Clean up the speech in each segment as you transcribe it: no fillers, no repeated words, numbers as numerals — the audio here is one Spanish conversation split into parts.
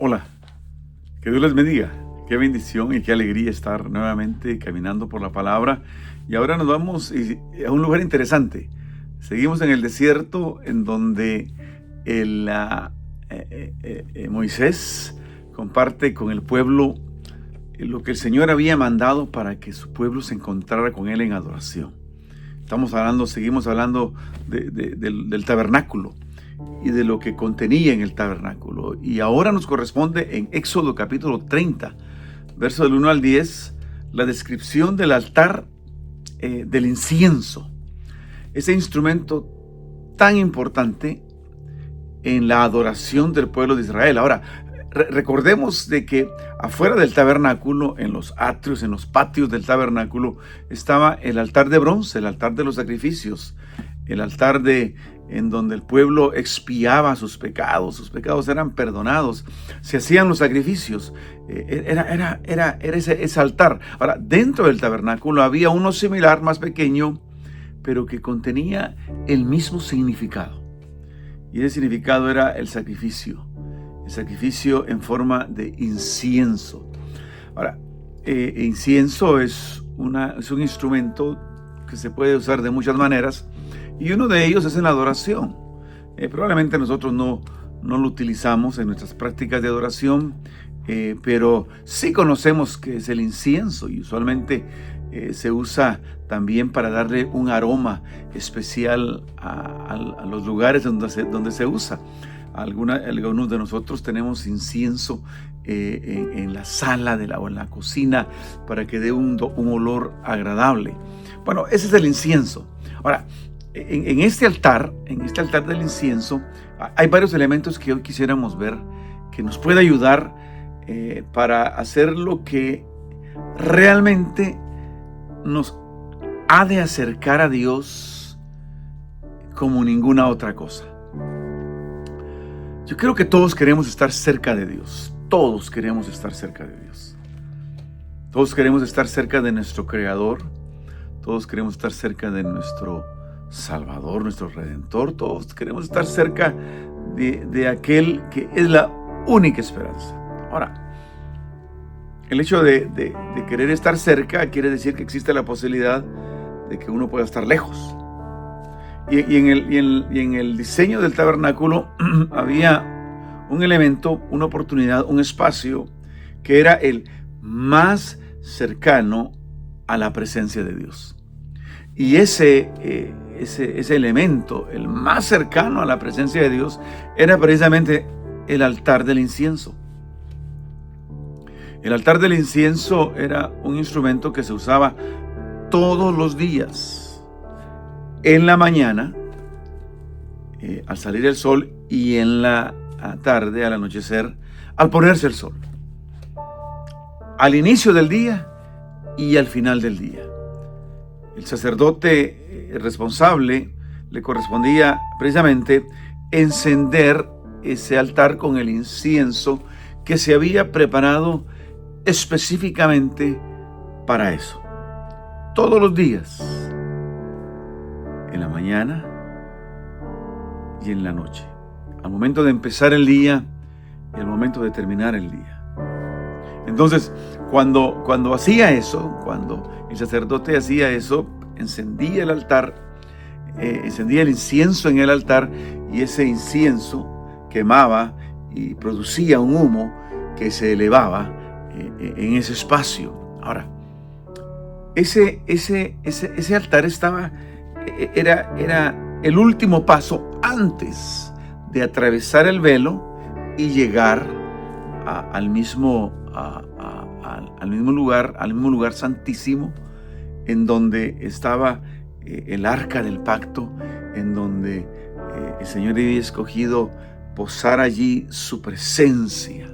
Hola, que Dios les bendiga. Qué bendición y qué alegría estar nuevamente caminando por la palabra. Y ahora nos vamos a un lugar interesante. Seguimos en el desierto en donde Moisés comparte con el pueblo lo que el Señor había mandado para que su pueblo se encontrara con Él en adoración. Seguimos hablando del tabernáculo y de lo que contenía en el tabernáculo. Y ahora nos corresponde en Éxodo capítulo 30, verso del 1 al 10, la descripción del altar del incienso. Ese instrumento tan importante en la adoración del pueblo de Israel. Ahora, recordemos de que afuera del tabernáculo, en los atrios, en los patios del tabernáculo, estaba el altar de bronce, el altar de los sacrificios, el altar en donde el pueblo expiaba sus pecados eran perdonados, se hacían los sacrificios, era ese altar. Ahora, dentro del tabernáculo había uno similar, más pequeño, pero que contenía el mismo significado. Y ese significado era el sacrificio en forma de incienso. Ahora, incienso es un instrumento que se puede usar de muchas maneras, y uno de ellos es en la adoración. Probablemente nosotros no lo utilizamos en nuestras prácticas de adoración, pero sí conocemos que es el incienso, y usualmente se usa también para darle un aroma especial a los lugares donde se usa. Algunos de nosotros tenemos incienso en la sala o en la cocina para que dé un olor agradable. Bueno, ese es el incienso. Ahora, en este altar del incienso, hay varios elementos que hoy quisiéramos ver que nos puede ayudar para hacer lo que realmente nos ha de acercar a Dios como ninguna otra cosa. Yo creo que todos queremos estar cerca de Dios. Todos queremos estar cerca de Dios. Todos queremos estar cerca de nuestro Creador. Todos queremos estar cerca de nuestro Salvador, nuestro Redentor. Todos queremos estar cerca de aquel que es la única esperanza. Ahora, el hecho de querer estar cerca quiere decir que existe la posibilidad de que uno pueda estar lejos. Y en el diseño del tabernáculo había un elemento, una oportunidad, un espacio que era el más cercano a la presencia de Dios. Y ese elemento, el más cercano a la presencia de Dios, era precisamente el altar del incienso. El altar del incienso era un instrumento que se usaba todos los días, en la mañana, al salir el sol, y en la tarde, al anochecer, al ponerse el sol. Al inicio del día y al final del día. El sacerdote responsable le correspondía precisamente encender ese altar con el incienso que se había preparado específicamente para eso. Todos los días, en la mañana y en la noche, al momento de empezar el día y al momento de terminar el día. Entonces, cuando hacía eso, cuando el sacerdote hacía eso, encendía el altar, encendía el incienso en el altar, y ese incienso quemaba y producía un humo que se elevaba en ese espacio. Ahora, ese altar era el último paso antes de atravesar el velo y llegar al mismo lugar santísimo, en donde estaba el arca del pacto, en donde el Señor había escogido posar allí su presencia.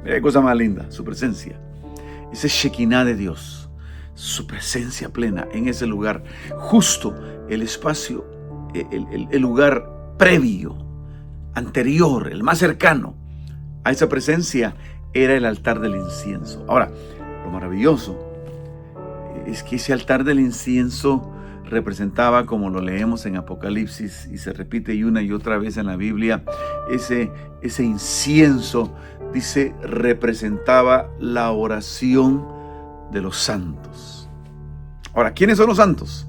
Mira qué cosa más linda, su presencia. Ese Shekinah de Dios, su presencia plena en ese lugar, justo el espacio, el lugar previo, anterior, el más cercano a esa presencia, era el altar del incienso. Ahora, lo maravilloso es que ese altar del incienso representaba, como lo leemos en Apocalipsis y se repite una y otra vez en la Biblia, ese incienso, dice, representaba la oración de los santos. Ahora, ¿quiénes son los santos?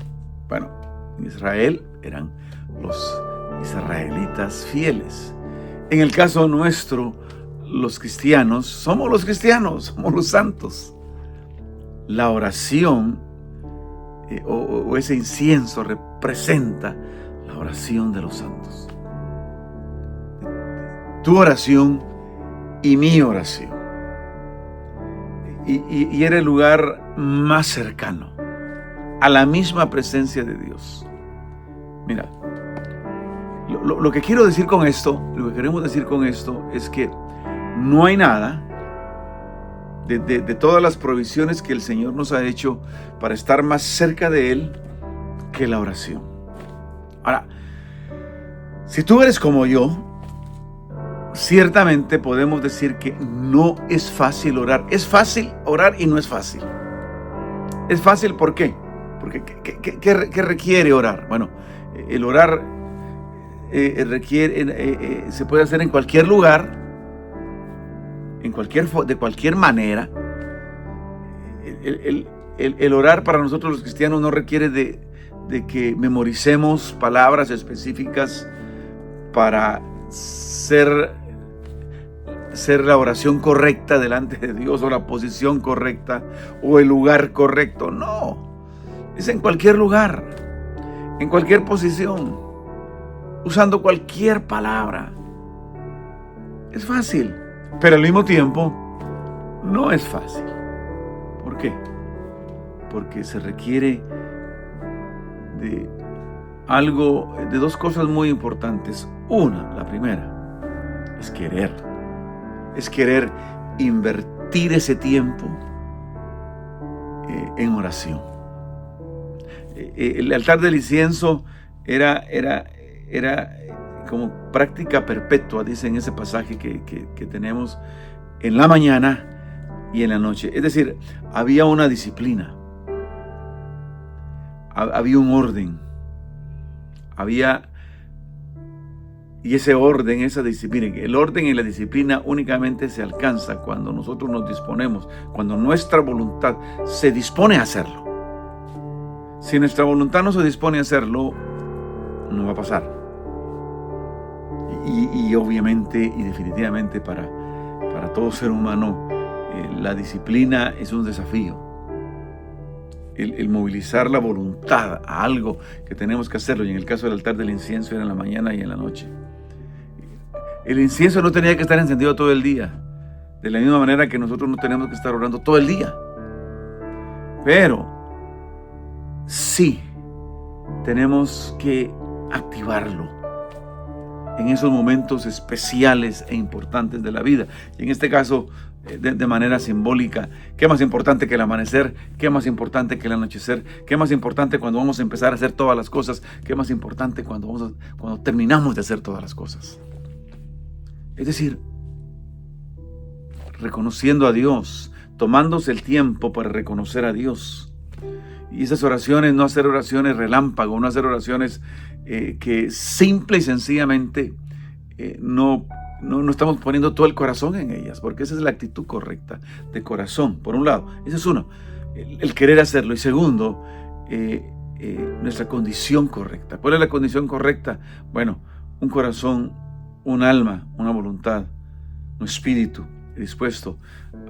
Bueno, en Israel eran los israelitas fieles. En el caso nuestro, los cristianos, somos los santos. La oración o ese incienso representa la oración de los santos. Tu oración y mi oración. Y era el lugar más cercano a la misma presencia de Dios. Mira, lo que quiero decir con esto, lo que queremos decir con esto es que no hay nada de todas las provisiones que el Señor nos ha hecho para estar más cerca de Él que la oración. Ahora, si tú eres como yo, ciertamente podemos decir que no es fácil orar. Es fácil orar y no es fácil. Es fácil, ¿por qué? Porque ¿qué requiere orar? Bueno, el orar se puede hacer en cualquier lugar, de cualquier manera. El orar para nosotros los cristianos no requiere de que memoricemos palabras específicas para ser la oración correcta delante de Dios, o la posición correcta, o el lugar correcto. No, es en cualquier lugar, en cualquier posición, usando cualquier palabra. Es fácil, pero al mismo tiempo no es fácil. ¿Por qué? Porque se requiere de dos cosas muy importantes. La primera, es querer invertir ese tiempo en oración. El altar del incienso era como práctica perpetua, dice en ese pasaje que tenemos, en la mañana y en la noche. Es decir, había una disciplina, había un orden, y ese orden, esa disciplina, el orden y la disciplina únicamente se alcanza cuando nosotros nos disponemos, cuando nuestra voluntad se dispone a hacerlo. Si nuestra voluntad no se dispone a hacerlo, no va a pasar. Y obviamente y definitivamente para todo ser humano, la disciplina es un desafío. El movilizar la voluntad a algo que tenemos que hacerlo, y en el caso del altar del incienso era en la mañana y en la noche. El incienso no tenía que estar encendido todo el día, de la misma manera que nosotros no tenemos que estar orando todo el día. Pero sí tenemos que activarlo en esos momentos especiales e importantes de la vida. Y en este caso, de manera simbólica, ¿qué más importante que el amanecer? ¿Qué más importante que el anochecer? ¿Qué más importante cuando vamos a empezar a hacer todas las cosas? ¿Qué más importante cuando terminamos de hacer todas las cosas? Es decir, reconociendo a Dios, tomándose el tiempo para reconocer a Dios. Y esas oraciones, no hacer oraciones relámpago, no hacer oraciones que simple y sencillamente no estamos poniendo todo el corazón en ellas, porque esa es la actitud correcta de corazón, por un lado. Ese es uno, el querer hacerlo. Y segundo, nuestra condición correcta. ¿Cuál es la condición correcta? Bueno, un corazón, un alma, una voluntad, un espíritu dispuesto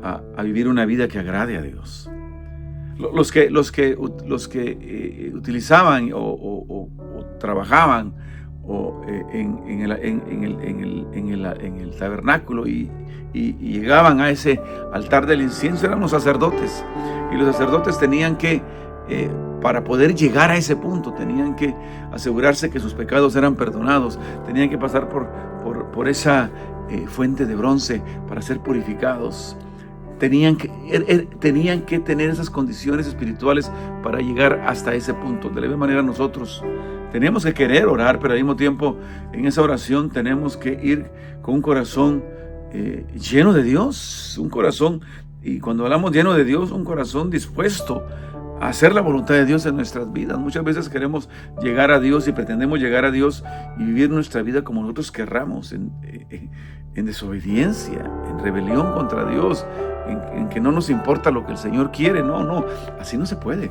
a vivir una vida que agrade a Dios. Los que utilizaban o trabajaban en el tabernáculo y llegaban a ese altar del incienso eran los sacerdotes. Y los sacerdotes tenían que, para poder llegar a ese punto, tenían que asegurarse que sus pecados eran perdonados, tenían que pasar por esa fuente de bronce para ser purificados. Tenían que tener esas condiciones espirituales para llegar hasta ese punto. De la misma manera nosotros tenemos que querer orar, pero al mismo tiempo en esa oración tenemos que ir con un corazón lleno de Dios, un corazón, y cuando hablamos lleno de Dios, un corazón dispuesto hacer la voluntad de Dios en nuestras vidas. Muchas veces queremos llegar a Dios y pretendemos llegar a Dios y vivir nuestra vida como nosotros querramos, en desobediencia, en rebelión contra Dios, en que no nos importa lo que el Señor quiere. No, así no se puede.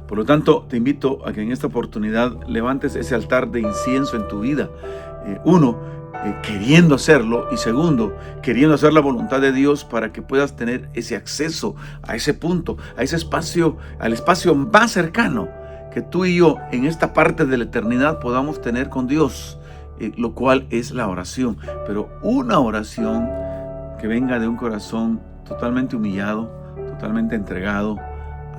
Por lo tanto, te invito a que en esta oportunidad levantes ese altar de incienso en tu vida. Queriendo hacerlo, y segundo, queriendo hacer la voluntad de Dios para que puedas tener ese acceso a ese punto, a ese espacio, al espacio más cercano que tú y yo en esta parte de la eternidad podamos tener con Dios, lo cual es la oración, pero una oración que venga de un corazón totalmente humillado, totalmente entregado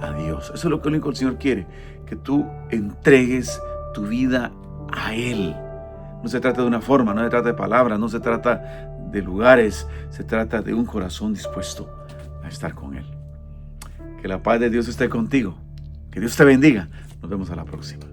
a Dios. Eso es lo que único el Señor quiere, que tú entregues tu vida a Él. No se trata de una forma, no se trata de palabras, no se trata de lugares, se trata de un corazón dispuesto a estar con Él. Que la paz de Dios esté contigo. Que Dios te bendiga. Nos vemos a la próxima.